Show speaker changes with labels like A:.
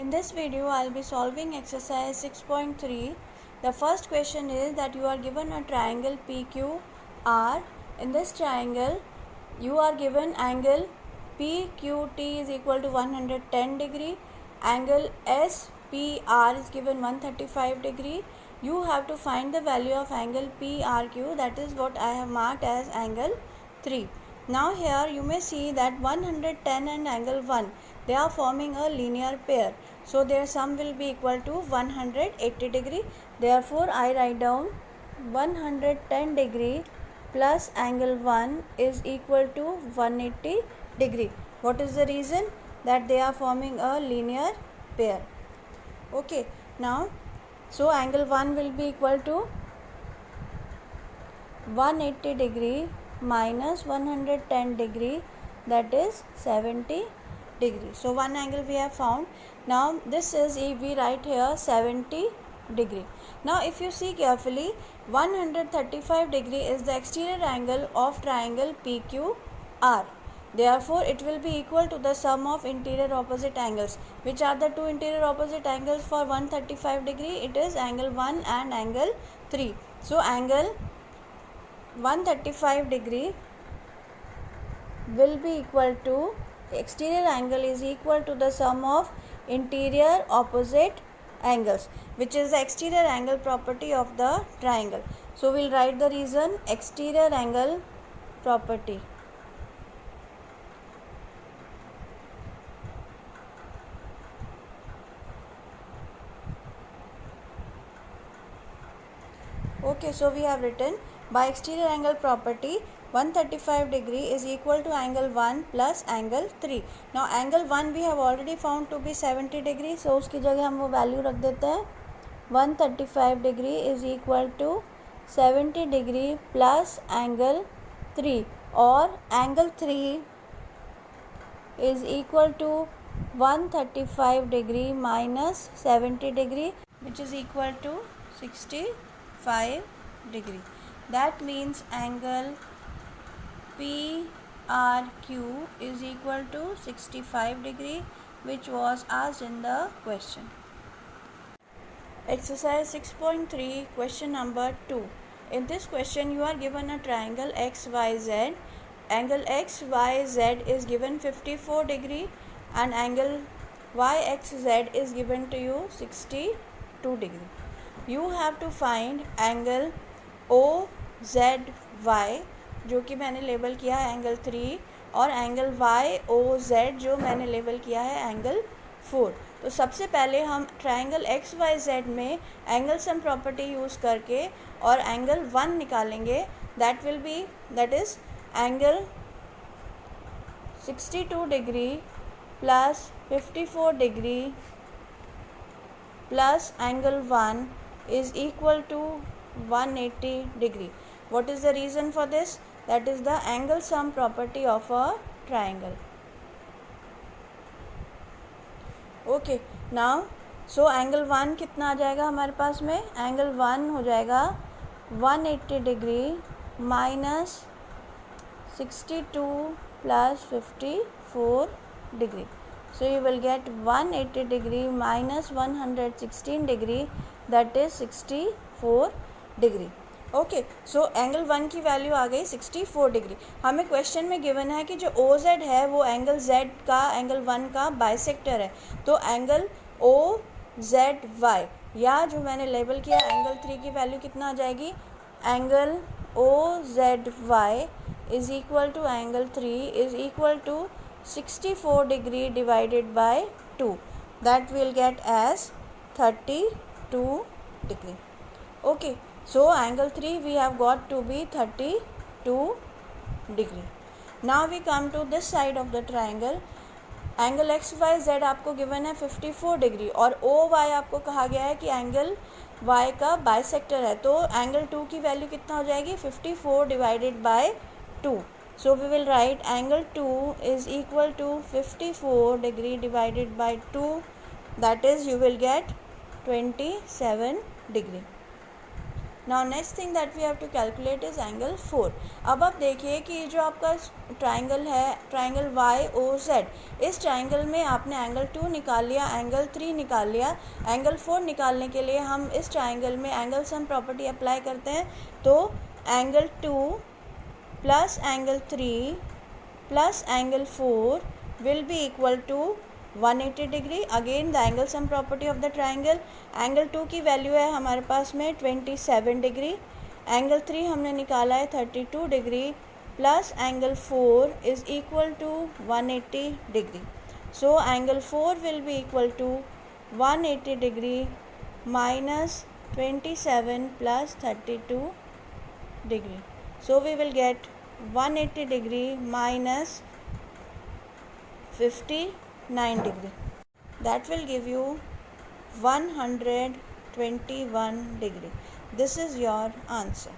A: In this video, I'll be solving exercise 6.3. The first question is that you are given a triangle PQR. In this triangle, you are given angle PQT is equal to 110 degree. Angle SPR is given 135 degree. You have to find the value of angle PRQ, that is what I have marked as angle 3. Now here you may see that 110 and angle 1, they are forming a linear pair. So their sum will be equal to 180 degree. Therefore I write down 110 degree plus angle 1 is equal to 180 degree. What is the reason? That they are forming a linear pair. Okay, now so angle 1 will be equal to 180 degree minus 110 degree, that is 70 degree. So one angle we have found. Now this is, if we write here 70 degree. Now if you see carefully, 135 degree is the exterior angle of triangle PQR. Therefore it will be equal to the sum of interior opposite angles. Which are the two interior opposite angles for 135 degree? It is angle 1 and angle 3. So angle 135 degree will be equal to, exterior angle is equal to the sum of interior opposite angles, which is the exterior angle property of the triangle. So we'll write the reason, exterior angle property. Okay, so we have written by exterior angle property 135 degree is equal to angle 1 plus angle 3. Now angle 1 we have already found to be 70 degree, so उसकी जगह हम वो value रख देते हैं 135 degree is equal to 70 degree plus angle 3, और angle 3 is equal to 135 degree minus 70 degree, which is equal to 65 degree. That means angle PRQ is equal to 65 degree, which was asked in the question. Exercise 6.3, question number 2. In this question you are given a triangle XYZ. Angle XYZ is given 54 degree and angle YXZ is given to you 62 degree. You have to find angle OZY, जो कि मैंने label किया है angle 3, और angle YOZ जो मैंने label किया है एंगल 4. तो सबसे पहले हम ट्राइंगल XYZ में एंगल सम प्रॉपर्टी यूज़ करके और एंगल 1 निकालेंगे. That is angle 62 degree plus 54 degree plus angle 1 is equal to 180 degree. What is the reason for this? That is the angle sum property of a triangle. Okay, now so angle 1 कितना आ जाएगा हमारे पास में? Angle 1 हो जाएगा 180 degree minus 62 plus 54 degree. So you will get 180 degree minus 116 degree, that is 64 degree. Okay, so angle 1 की value आ गई 64 degree. हमें question में गिवन है कि जो OZ है वो एंगल Z का, एंगल 1 का बाइसेक्टर है. तो एंगल OZY या जो मैंने लेबल किया एंगल 3 की वैल्यू कितना आ जाएगी? Angle OZY is equal to angle 3 is equal to 64 degree divided by 2. That will get as 32 degree. Okay, so angle 3 we have got to be 32 degree. Now we come to this side of the triangle. Angle XYZ आपको given है 54 degree और OY आपको कहा गया है कि angle Y का bisector है. तो एंगल 2 की वैल्यू कितना हो जाएगी? 54 divided by 2. So we will write angle 2 is equal to 54 degree divided by 2, that is you will get 27 degree. Now next thing that we have to calculate is angle 4। अब आप देखिए कि जो आपका ट्राइंगल है, ट्राइंगल वाई ओ जेड, इस triangle में आपने एंगल 2 निकाल लिया, एंगल 3 निकाल लिया। एंगल 4 निकालने के लिए हम इस ट्राइंगल में एंगल सम प्रॉपर्टी अप्लाई करते हैं। तो angle 2 plus angle 3 plus angle 4 will be equal to 180 degree. Again the angle sum property of the triangle, angle 2 की वैल्यू है हमारे पास में 27 डिग्री, एंगल 3 हमने निकाला है 32 degree, plus angle 4 is equal to 180 degree. So angle 4 will be equal to 180 degree minus 27 plus 32 degree. So we will get 180 degree minus 59 degree. That will give you 121 degree. This is your answer.